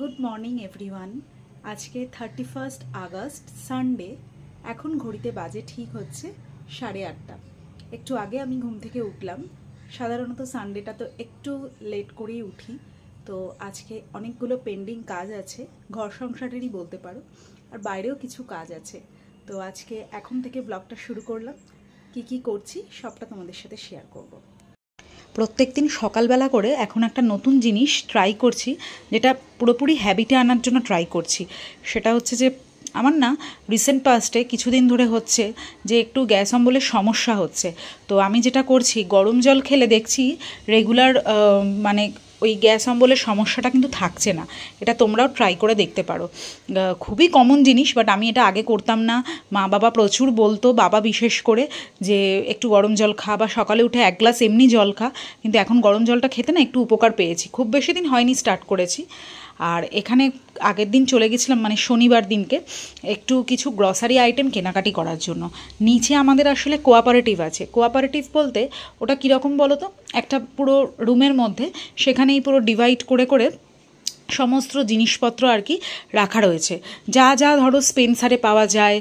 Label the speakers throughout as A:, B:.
A: Good morning everyone. আজকে 31 August Sunday. এখন ঘড়িতে বাজে ঠিক হচ্ছে 8:30। একটু আগে আমি ঘুম থেকে উঠলাম। সাধারণত সানডেটা তো একটু লেট করেই উঠি, তো আজকে অনেকগুলো পেন্ডিং কাজ আছে, ঘর সংসারেরই বলতে পারো, আর বাইরেও কিছু কাজ আছে। তো আজকে এখন থেকে ব্লগটা শুরু করলাম। কি করছি সবটা তোমাদের সাথে শেয়ার করব। প্রত্যেক দিন সকালবেলা করে এখন একটা নতুন জিনিস ট্রাই করছি, যেটা পুরোপুরি হ্যাবিটে আনার জন্য ট্রাই করছি। সেটা হচ্ছে যে আমার না রিসেন্ট পাস্টে কিছুদিন ধরে হচ্ছে যে একটু গ্যাস অম্বলের সমস্যা হচ্ছে। তো আমি যেটা করছি, গরম জল খেলে দেখছি রেগুলার মানে ওই গ্যাস অম্বলের সমস্যাটা কিন্তু থাকছে না। এটা তোমরাও ট্রাই করে দেখতে পারো। খুবই কমন জিনিস, বাট আমি এটা আগে করতাম না। মা বাবা প্রচুর বলতো, বাবা বিশেষ করে, যে একটু গরম জল খা বা সকালে উঠে 1 গ্লাস এমনি জল খা। কিন্তু এখন গরম জলটা খেতে না একটু উপকার পেয়েছি। খুব বেশি দিন হয়নি স্টার্ট করেছি। আর এখানে আগের দিন চলে গেছিলাম, মানে শনিবার দিনকে, একটু কিছু গ্রসারি আইটেম কেনাকাটি করার জন্য। নিচে আমাদের আসলে কোঅপারেটিভ আছে। কোঅপারেটিভ বলতে ওটা কীরকম বলো তো, একটা পুরো রুমের মধ্যে সেখানেই পুরো ডিভাইড করে করে সমস্ত জিনিসপত্র আর কি রাখা রয়েছে। যা যা ধরো স্পেন্সারে পাওয়া যায়,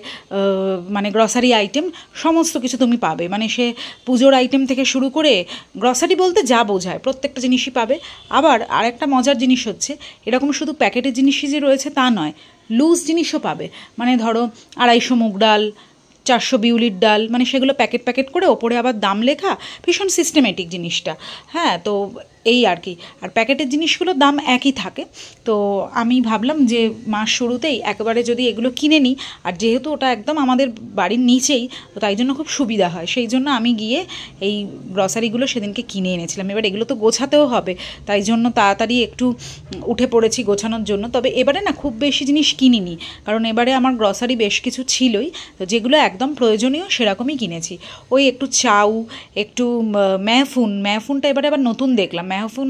A: মানে গ্রসারি আইটেম সমস্ত কিছু তুমি পাবে। মানে সে পুজোর আইটেম থেকে শুরু করে গ্রসারি বলতে যা বোঝায় প্রত্যেকটা জিনিসই পাবে। আবার আরেকটা মজার জিনিস হচ্ছে, এরকম শুধু প্যাকেটের জিনিসই যে রয়েছে তা নয়, লুজ জিনিসও পাবে। মানে ধরো 250 মুগ ডাল, 400 বিউলির ডাল, মানে সেগুলো প্যাকেট প্যাকেট করে ওপরে আবার দাম লেখা, ভীষণ সিস্টেমেটিক জিনিসটা। হ্যাঁ, তো এই আর কি। আর প্যাকেটের জিনিসগুলোর দাম একই থাকে। তো আমি ভাবলাম যে মাস শুরুতেই একেবারে যদি এগুলো কিনে নিই, আর যেহেতু ওটা একদম আমাদের বাড়ির নিচেই, তো তাই জন্য খুব সুবিধা হয়। সেই জন্য আমি গিয়ে এই গ্রসারিগুলো সেদিনকে কিনে এনেছিলাম। এবার এগুলো তো গোছাতেও হবে, তাই জন্য তাড়াতাড়ি একটু উঠে পড়েছি গোছানোর জন্য। তবে এবারে না খুব বেশি জিনিস কিনিনি, কারণ এবারে আমার গ্রসারি বেশ কিছু ছিলই, তো যেগুলো একদম প্রয়োজনীয় সেরকমই কিনেছি। ওই একটু চাউ, একটু ম্যাফুনটা এবারে আবার নতুন দেখলাম। ম্যাফুন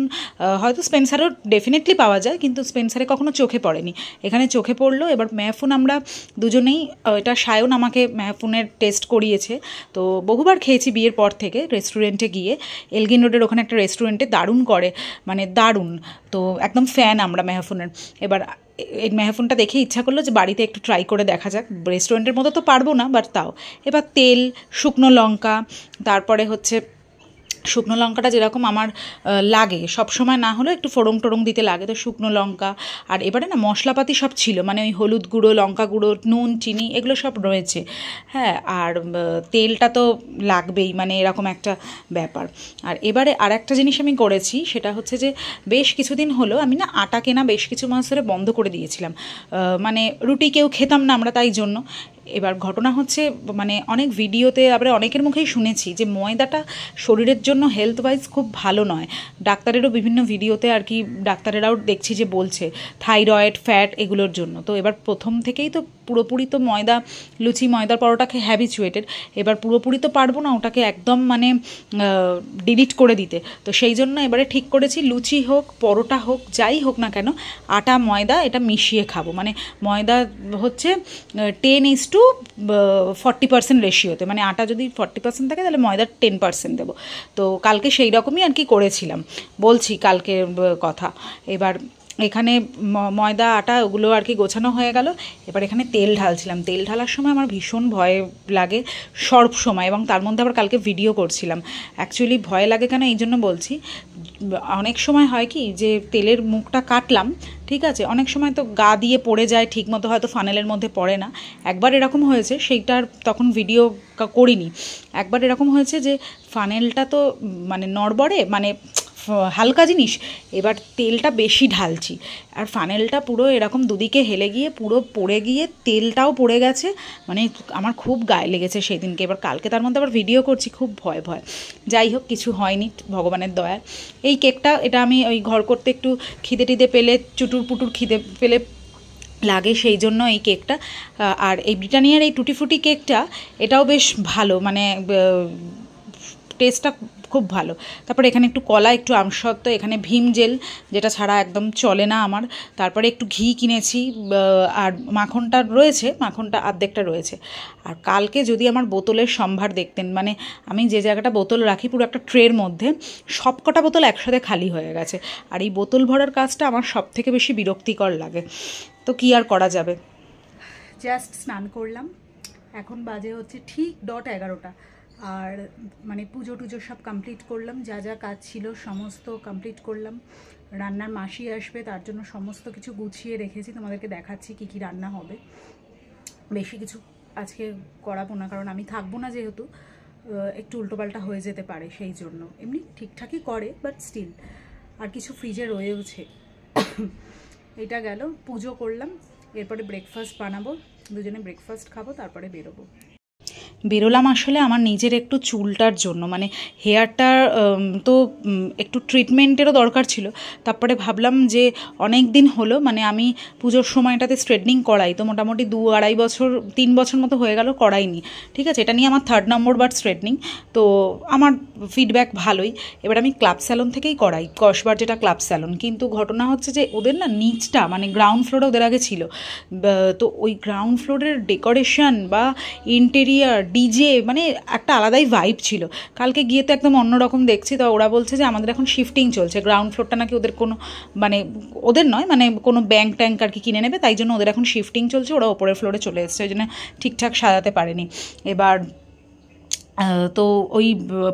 A: হয়তো স্পেন্সারও ডেফিনেটলি পাওয়া যায়, কিন্তু স্পেন্সারে কখনো চোখে পড়েনি, এখানে চোখে পড়লো। এবার ম্যাফুন আমরা দুজনেই, এটা সায়ন আমাকে ম্যাফুনের টেস্ট করিয়েছে। তো বহুবার খেয়েছি বিয়ের পর থেকে রেস্টুরেন্টে গিয়ে। এলগিন রোডের ওখানে একটা রেস্টুরেন্টে দারুণ করে, মানে দারুণ। তো একদম ফ্যান আমরা ম্যাফুনের। এবার এই ম্যাফুনটা দেখে ইচ্ছা করলো যে বাড়িতে একটু ট্রাই করে দেখা যাক। রেস্টুরেন্টের মতো তো পারবো না, বাট তাও। এবার তেল, শুকনো লঙ্কা, তারপরে হচ্ছে শুকনো লঙ্কাটা যেরকম আমার লাগে সবসময়, না হলেও একটু ফোড়ং টোড়ং দিতে লাগে, তো শুকনো লঙ্কা। আর এবারে না মশলাপাতি সব ছিল, মানে ওই হলুদ গুঁড়ো, লঙ্কা গুঁড়ো, নুন, চিনি, এগুলো সব রয়েছে। হ্যাঁ, আর তেলটা তো লাগবেই, মানে এরকম একটা ব্যাপার। আর এবারে আর একটা জিনিস আমি করেছি, সেটা হচ্ছে যে বেশ কিছুদিন হলো আমি না আটা কেনা বেশ কিছু মাস ধরে বন্ধ করে দিয়েছিলাম। মানে রুটি কেউ খেতাম না আমরা, তাই জন্য। এবার ঘটনা হচ্ছে, মানে অনেক ভিডিওতে আবার অনেকের মুখেই শুনেছি যে ময়দাটা শরীরের জন্য হেলথ ওয়াইজ খুব ভালো নয়। ডাক্তারেরও বিভিন্ন ভিডিওতে আর কি, ডাক্তারেরাও দেখছি যে বলছে থাইরয়েড, ফ্যাট, এগুলোর জন্য। তো এবার প্রথম থেকেই তো পুরোপুরি তো ময়দা লুচি, ময়দার পরোটাকে হ্যাবিচুয়েটেড। এবার পুরোপুরি তো পারবো না ওটাকে একদম মানে ডিলিট করে দিতে। তো সেই জন্য এবারে ঠিক করেছি, লুচি হোক, পরোটা হোক, যাই হোক না কেন, আটা ময়দা এটা মিশিয়ে খাবো। মানে ময়দা হচ্ছে 10:40% রেশিওতে, মানে আটা যদি 40% থাকে তাহলে ময়দা 10% দেবো। তো কালকে সেই রকমই আর কি করেছিলাম, বলছি কালকে কথা। এবার এখানে ময়দা, আটা, ওগুলো আর কি গোছানো হয়ে গেল। এবার এখানে তেল ঢালছিলাম। তেল ঢালার সময় আমার ভীষণ ভয় লাগে সব সময়, এবং তার মধ্যে আবার কালকে ভিডিও করছিলাম। অ্যাকচুয়ালি ভয় লাগে কেন এই জন্য বলছি, অনেক সময় হয় কি যে তেলের মুখটা কাটলাম, ঠিক আছে, অনেক সময় তো গা দিয়ে পড়ে যায়, ঠিক মতো হয়তো ফানেলের মধ্যে পড়ে না। একবার এরকম হয়েছে, সেইটার তখন ভিডিও করিনি। একবার এরকম হয়েছে যে ফানেলটা তো মানে নড়বড়ে, মানে হালকা জিনিস, এবার তেলটা বেশি ঢালছি, আর ফানেলটা পুরো এরকম দুদিকে হেলে গিয়ে পুরো পড়ে গিয়ে তেলটাও পড়ে গেছে। মানে আমার খুব গায়ে লেগেছে সেই দিনকে। এবার কালকে তার মধ্যে আবার ভিডিও করছি, খুব ভয়। যাই হোক, কিছু হয়নি ভগবানের দয়ায়। এই কেকটা, এটা আমি ওই ঘর করতে একটু খিদে টিদে পেলে, চুটুর পুটুর খিদে পেলে লাগে, সেই জন্য এই কেকটা। আর এই ব্রিটানিয়ার এই টুটি ফুটি কেকটা, এটাও বেশ ভালো, মানে টেস্টটা খুব ভালো। তারপরে এখানে একটু কলা, একটু আমসত্ত্ব, এখানে ভীম জেল যেটা ছাড়া একদম চলে না আমার, তারপরে একটু ঘি কিনেছি, আর মাখনটা রয়েছে, মাখনটা অর্ধেকটা রয়েছে। আর কালকে যদি আমার বোতলের সম্ভার দেখতেন, মানে আমি যে জায়গাটা বোতল রাখি পুরো একটা ট্রের মধ্যে সব কটা বোতল একসাথে খালি হয়ে গেছে। আর এই বোতল ভরার কাজটা আমার সব থেকে বেশি বিরক্তিকর লাগে, তো কি আর করা যাবে। জাস্ট স্নান করলাম, এখন বাজে হচ্ছে ঠিক 11:00, আর মানে পুজো টুজো সব কমপ্লিট করলাম, যা যা কাজ ছিল সমস্ত কমপ্লিট করলাম। রান্নার মাসি আসবে, তার জন্য সমস্ত কিছু গুছিয়ে রেখেছি, তোমাদেরকে দেখাচ্ছি কি কি রান্না হবে। বেশি কিছু আজকে করাবো না, কারণ আমি থাকবো না যেহেতু, একটু উল্টোপাল্টা হয়ে যেতে পারে, সেই জন্য। এমনি ঠিকঠাকই করে, বাট স্টিল। আর কিছু ফ্রিজে রয়েওছে। এটা গেল, পুজো করলাম, এরপরে ব্রেকফাস্ট বানাবো, দুজনে ব্রেকফাস্ট খাবো, তারপরে বেরোলাম আসলে আমার নিজের একটু চুলটার জন্য, মানে হেয়ারটার তো একটু ট্রিটমেন্টেরও দরকার ছিল। তারপরে ভাবলাম যে অনেক দিন হলো, মানে আমি পুজোর সময়টাতে স্ট্রেটনিং করাই, তো মোটামুটি 2-2.5 বছর 3 বছর মতো হয়ে গেল করাইনি, ঠিক আছে। এটা নিয়ে আমার 3rd নম্বর বার স্ট্রেটনিং, তো আমার ফিডব্যাক ভালোই। এবার আমি ক্লাব স্যালন থেকেই করাই, কসবার যেটা ক্লাব স্যালন, কিন্তু ঘটনা হচ্ছে যে ওদের না নিচটা, মানে গ্রাউন্ড ফ্লোরে ওদের আগে ছিল, তো ওই গ্রাউন্ড ফ্লোরের ডেকোরেশন বা ইন্টেরিয়ার ডিজে, মানে একটা আলাদাই ভাইব ছিল। কালকে গিয়ে তো একদম অন্যরকম দেখছি, তো ওরা বলছে যে আমাদের এখন শিফটিং চলছে, গ্রাউন্ড ফ্লোরটা নাকি ওদের কোনো, মানে ওদের নয়, মানে কোনো ব্যাংক ট্যাঙ্ক আর কি কিনে নেবে, তাই জন্য ওদের এখন শিফটিং চলছে, ওরা ওপরের ফ্লোরে চলে এসছে, ওই জন্য ঠিকঠাক সাজাতে পারেনি। এবার তো ওই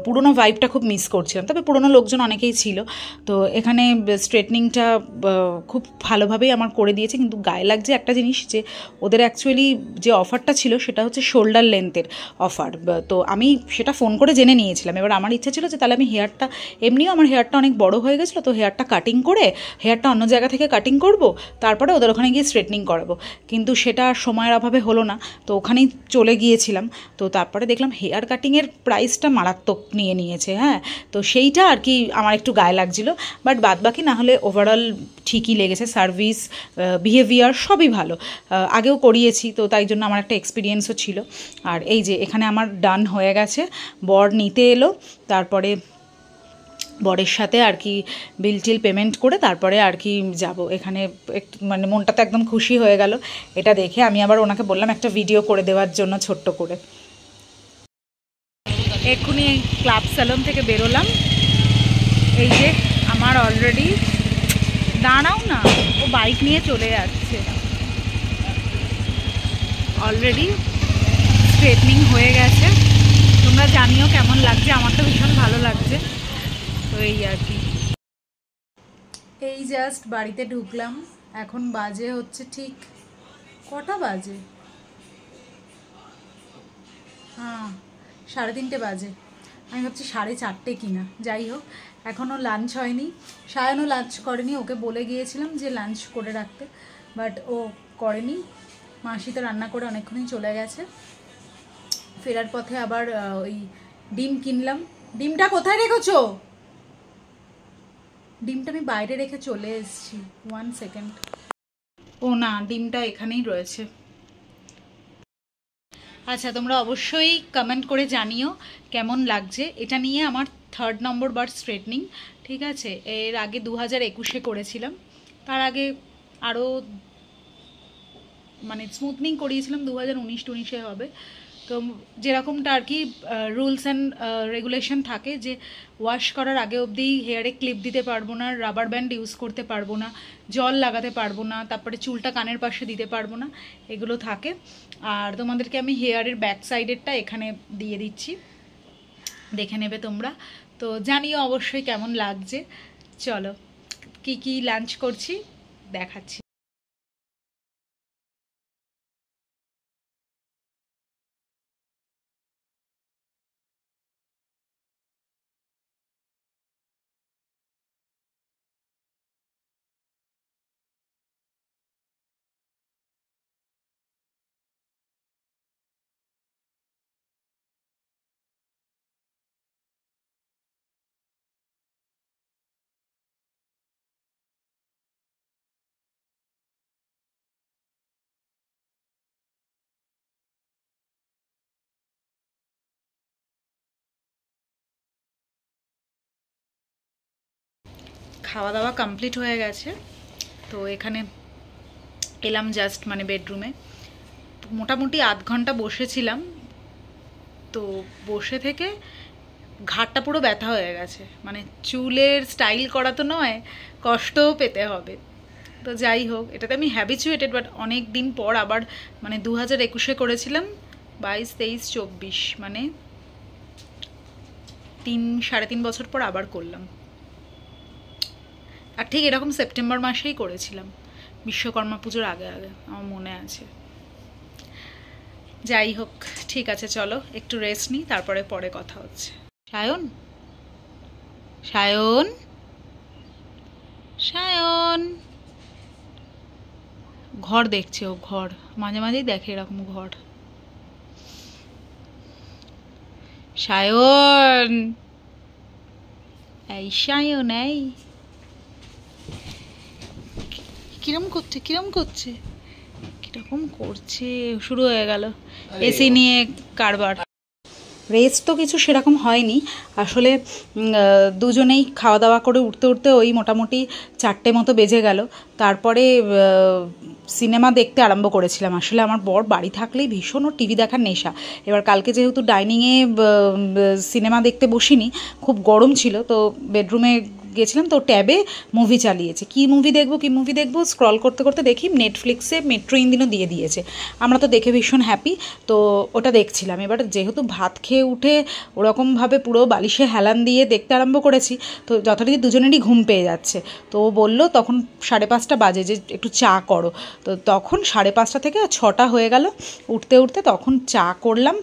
A: পুরোনো ভাইবটা খুব মিস করছিলাম, তবে পুরোনো লোকজন অনেকেই ছিল। তো এখানে স্ট্রেটনিংটা খুব ভালোভাবেই আমার করে দিয়েছে, কিন্তু গায়ে লাগছে একটা জিনিস, যে ওদের অ্যাকচুয়ালি যে অফারটা ছিল সেটা হচ্ছে শোল্ডার লেন্থের অফার, তো আমি সেটা ফোন করে জেনে নিয়েছিলাম। এবার আমার ইচ্ছা ছিল যে তাহলে আমি হেয়ারটা, এমনিও আমার হেয়ারটা অনেক বড় হয়ে গেছিলো, তো হেয়ারটা কাটিং করে, হেয়ারটা অন্য জায়গা থেকে কাটিং করব, তারপরে ওদের ওখানে গিয়ে স্ট্রেটনিং করাবো, কিন্তু সেটা সময়ের অভাবে হলো না, তো ওখানেই চলে গিয়েছিলাম। তো তারপরে দেখলাম হেয়ার কাটিংয়ের প্রাইসটা মারাত্মক নিয়েছে, হ্যাঁ, তো সেইটা আর কি আমার একটু গায়ে লাগছিলো, বাট বাদবাকি না হলে ওভারঅল ঠিকই লেগেছে, সার্ভিস, বিহেভিয়ার সবই ভালো। আগেও করিয়েছি, তো তাই জন্য আমার একটা এক্সপিরিয়েন্সও ছিল। আর এই যে এখানে আমার ডান হয়ে গেছে, বর নিতে এলো, তারপরে বরের সাথে আর কি বিল টিল পেমেন্ট করে তারপরে আর কি যাব এখানে, একটু মানে মনটা তো একদম খুশি হয়ে গেল এটা দেখে। আমি আবার ওনাকে বললাম একটা ভিডিও করে দেওয়ার জন্য ছোট্ট করে। এক্ষুনি ক্লাব স্যালন থেকে বেরোলাম, এই যে আমার অলরেডি, দাঁড়াও না, ও বাইক নিয়ে চলে যাচ্ছে, অলরেডি স্ট্রেটনিং হয়ে গেছে। তোমরা জানিও কেমন লাগছে, আমার তো ভীষণ ভালো লাগছে। তো এই আর কি, এই জাস্ট বাড়িতে ঢুকলাম, এখন বাজে হচ্ছে ঠিক কটা বাজে, হ্যাঁ 3:30 বাজে। আমি ভাবছি 4:30 কিনা, যাই হোক এখনও লাঞ্চ হয়নি, সায়নও লাঞ্চ করেনি, ওকে বলে গিয়েছিলাম যে লাঞ্চ করে রাখতে, বাট ও করেনি। মাসি তো রান্না করে অনেকক্ষণই চলে গেছে। ফেরার পথে আবার ওই ডিম কিনলাম। ডিমটা কোথায় রেখেছো? ডিমটা আমি বাইরে রেখে চলে এসেছি, 1 সেকেন্ড। ও না, ডিমটা এখানেই রয়েছে। আচ্ছা, তোমরা অবশ্যই কমেন্ট করে জানিও কেমন লাগছে। এটা নিয়ে আমার 3rd নম্বর বার স্ট্রেটনিং, ঠিক আছে। এর আগে 2021-এ করেছিলাম, তার আগে আরও মানে স্মুথনিং করিয়েছিলাম 2019-20-এ হবে। তো যেরকমটা আর কি রুলস অ্যান্ড রেগুলেশন থাকে, যে ওয়াশ করার আগে অবধি হেয়ারে ক্লিপ দিতে পারবো না, রাবার ব্যান্ড ইউজ করতে পারবো না, জল লাগাতে পারবো না, তারপরে চুলটা কানের পাশে দিতে পারবো না, এগুলো থাকে। আর তোমাদেরকে আমি হেয়ারের ব্যাক সাইডেরটা এখানে দিয়ে দিচ্ছি, দেখে নেবে তোমরা। তো জানিও অবশ্যই কেমন লাগছে। চলো কি কি লাঞ্চ করছি দেখাচ্ছি। খাওয়া দাওয়া কমপ্লিট হয়ে গেছে, তো এখানে এলাম জাস্ট মানে বেডরুমে। মোটামুটি আধ ঘন্টা বসেছিলাম, তো বসে থেকে ঘাড়টা পুরো ব্যথা হয়ে গেছে। মানে চুলের স্টাইল করা তো নয়, কষ্টও পেতে হবে। তো যাই হোক, এটাতে আমি হ্যাবিচুয়েটেড, বাট অনেক দিন পর আবার মানে 2021-এ করেছিলাম, 22, 23, 24 মানে 3-3.5 বছর পর আবার করলাম। আর ঠিক এরকম সেপ্টেম্বর মাসেই করেছিলাম, বিশ্বকর্মা পুজোর আগে আগে, আমার মনে আছে। যাই হোক, ঠিক আছে, চলো একটু রেস্ট নিই, তারপরে পরে কথা হচ্ছে। সায়ন, সায়ন, সায়ন, ঘর দেখছে ও, ঘর মাঝে মাঝেই দেখে এরকম ঘর। সায়ন, এই সায়ন, এই কিরম করছে, কিরম করছে, কিরকম করছে, শুরু হয়ে গেল এসি নিয়ে কারবার। রেস্ট তো কিছু সেরকম হয়নি আসলে, দুজনেই খাওয়া দাওয়া করে উঠতে উঠতে ওই মোটামুটি 4টে মতো বেজে গেল। তারপরে সিনেমা দেখতে আরম্ভ করেছিলাম। আসলে আমার বর বাড়ি থাকলেই ভীষণ ওর টিভি দেখার নেশা। এবার কালকে যেহেতু ডাইনিংয়ে সিনেমা দেখতে বসিনি, খুব গরম ছিল, তো বেডরুমে গেছিলাম, তো ট্যাবে মুভি চালিয়েছে। কী মুভি দেখবো স্ক্রল করতে করতে দেখি নেটফ্লিক্সে মেট্রো ইন্দিনও দিয়ে দিয়েছে। আমরা তো দেখে ভীষণ হ্যাপি, তো ওটা দেখছিলাম। এবার যেহেতু ভাত খেয়ে উঠে ওরকমভাবে পুরো বালিশে হেলান দিয়ে দেখতে আরম্ভ করেছি, তো যথারীতি দুজনেরই ঘুম পেয়ে যাচ্ছে। তো ও বললো, তখন 5:30 বাজে, যে একটু চা করো। তো তখন 5:30 থেকে 6টা হয়ে গেল উঠতে উঠতে, তখন চা করলাম,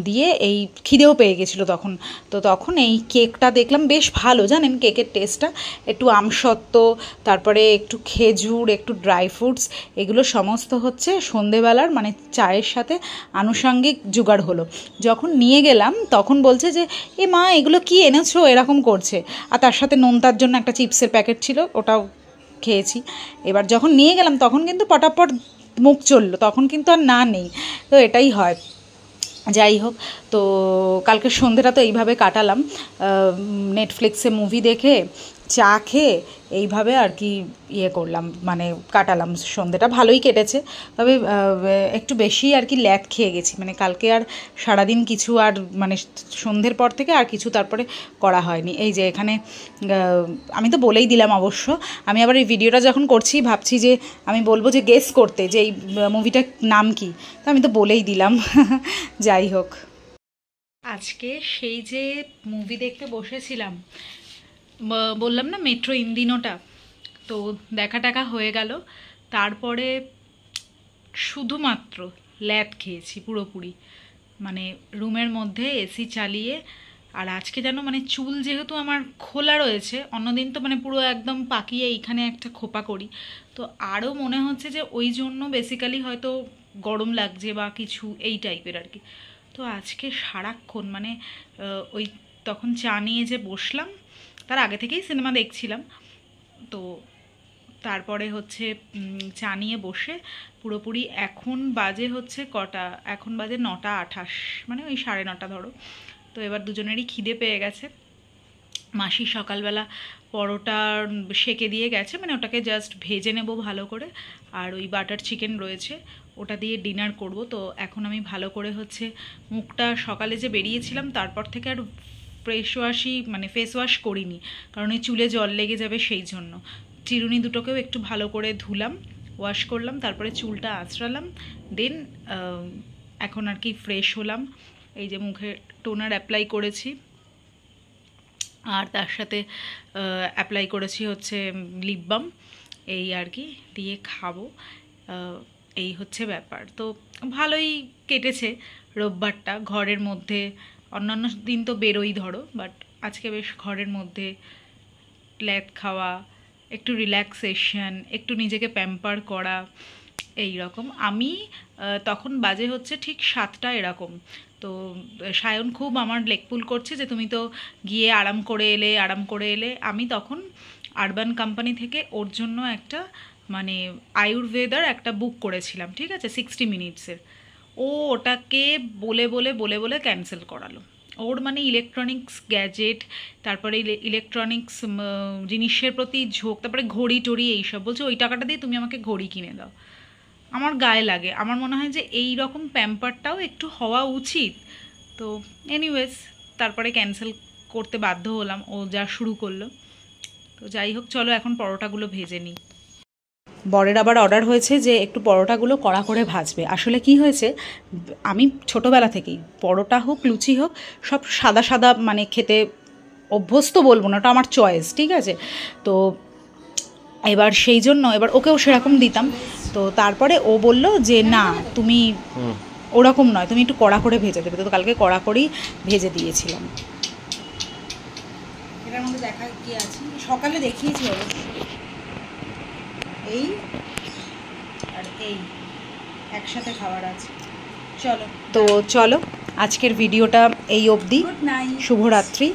A: দিয়ে এই খিদেও পেয়ে গেছিলো তখন। তো তখন এই কেকটা দেখলাম, বেশ ভালো জানেন কেকের টেস্টটা, একটু আমসত্ত্ব, তারপরে একটু খেজুর, একটু ড্রাই ফ্রুটস, এগুলো সমস্ত হচ্ছে সন্ধেবেলার মানে চায়ের সাথে আনুষঙ্গিক জোগাড় হলো। যখন নিয়ে গেলাম তখন বলছে যে, এ মা এগুলো কি এনেছো, এরকম করছে। আর তার সাথে নোনতার জন্য একটা চিপসের প্যাকেট ছিল, ওটাও খেয়েছি। এবার যখন নিয়ে গেলাম তখন কিন্তু পটাপট মুখ চললো, তখন কিন্তু আর না নেই। তো এটাই হয়। যাই হোক, তো কালকে সন্ধ্যেটা তো এইভাবে কাটালাম, নেটফ্লিক্সে মুভি দেখে, চা খেয়ে, এইভাবে আর কি করলাম, মানে কাটালাম। সন্ধ্যেটা ভালোই কেটেছে, তবে একটু বেশি আর কি ল্যাদ খেয়ে গেছি। মানে কালকে আর সারাদিন কিছু আর মানে সন্ধ্যের পর থেকে আর কিছু তারপরে করা হয়নি। এই যে এখানে আমি তো বলেই দিলাম অবশ্য, আমি আবার এই ভিডিওটা যখন করছি ভাবছি যে আমি বলবো যে গেস করতে যে এই মুভিটার নাম কি, তো আমি তো বলেই দিলাম। যাই হোক, আজকে সেই যে মুভি দেখতে বসেছিলাম, বললাম না মেট্রো ইন্দিনোটা, তো দেখা টাকা হয়ে গেল। তারপরে শুধুমাত্র ল্যাদ খেয়েছি পুরোপুরি, মানে রুমের মধ্যে এসি চালিয়ে। আর আজকে যেন মানে চুল যেহেতু আমার খোলা রয়েছে, অন্যদিন তো মানে পুরো একদম পাকিয়ে এইখানে একটা খোপা করি, তো আরও মনে হচ্ছে যে ওই জন্য বেসিক্যালি হয়তো গরম লাগছে বা কিছু এই টাইপের আর কি। তো আজকে সারাক্ষণ মানে ওই তখন চা নিয়ে যে বসলাম, তার আগে থেকেই সিনেমা দেখছিলাম, তো তারপরে হচ্ছে চা নিয়ে বসে পুরোপুরি এখন বাজে হচ্ছে কটা, এখন বাজে 9:28, মানে ওই 9:30 ধরো। তো এবার দুজনেরই খিদে পেয়ে গেছে। মাসি সকালবেলা পরোটা সেকে দিয়ে গেছে, মানে ওটাকে জাস্ট ভেজে নেব ভালো করে, আর ওই বাটার চিকেন রয়েছে, ওটা দিয়ে ডিনার করব। তো এখন আমি ভালো করে হচ্ছে মুখটা, সকালে যে বেরিয়েছিলাম তারপর থেকে আর ফেস ওয়াশ করিনি, কারণ এই চুলে জল লেগে যাবে সেই জন্য। চিরুনি দুটোকেও একটু ভালো করে ধুলাম, ওয়াশ করলাম, তারপরে চুলটা আঁচড়ালাম, দেন এখন আর কি ফ্রেশ হলাম। এই যে মুখে টোনার অ্যাপ্লাই করেছি, আর তার সাথে অ্যাপ্লাই করেছি হচ্ছে লিপ বাম, এই আর কি দিয়ে খাবো। এই হচ্ছে ব্যাপার। তো ভালোই কেটেছে রোববারটা ঘরের মধ্যে। অন্যান্য দিন তো বেরোই ধরো, বাট আজকে বেশ ঘরের মধ্যে ল্যাদ খাওয়া, একটু রিল্যাক্সেশন, একটু নিজেকে প্যাম্পার করা, এই রকম। আমি তখন বাজে হচ্ছে ঠিক 7টা এরকম। তো সায়ন খুব আমার লেকপুল করছে যে তুমি তো গিয়ে আরাম করে এলে। আমি তখন আরবান কোম্পানি থেকে ওর জন্য একটা মানে আয়ুর্বেদার একটা বুক করেছিলাম, ঠিক আছে, 60 মিনিটসের। ও ওটাকে বলে ক্যান্সেল করালো।
B: ওর মানে ইলেকট্রনিক্স গ্যাজেট, তারপরে ইলেকট্রনিক্স জিনিসের প্রতি ঝোঁক, তারপরে ঘড়ি টড়ি এইসব। বলছে ওই টাকাটা দিয়ে তুমি আমাকে ঘড়ি কিনে দাও। আমার গায়ে লাগে, আমার মনে হয় যে এই রকম প্যাম্পারটাও একটু হওয়া উচিত। তো এনিওয়েজ তারপরে ক্যান্সেল করতে বাধ্য হলাম, ও যা শুরু করলো। তো যাই হোক, চলো এখন পরোটাগুলো ভেজে নিই।
A: বরের আবার অর্ডার হয়েছে যে একটু পরোটাগুলো কড়া করে ভাজবে। আসলে কি হয়েছে, আমি ছোটোবেলা থেকেই পরোটা হোক লুচি হোক সব সাদা সাদা মানে খেতে অভ্যস্ত বলবো না, ওটা আমার চয়েস, ঠিক আছে। তো এবার সেই জন্য এবার ওকেও সেরকম দিতাম। তো তারপরে ও বলল যে না তুমি ওরকম নয়, তুমি একটু কড়া করে ভেজে দেবে। তো কালকে কড়া করেই ভেজে দিয়েছিলাম। এটার মধ্যে দেখা কি আছে, সকালে দেখিয়েছি অবশ্য। এই আর এই একসাথে খাবার আছে। চলো, তো চলো আজকের ভিডিওটা এই অবধি। শুভরাত্রি।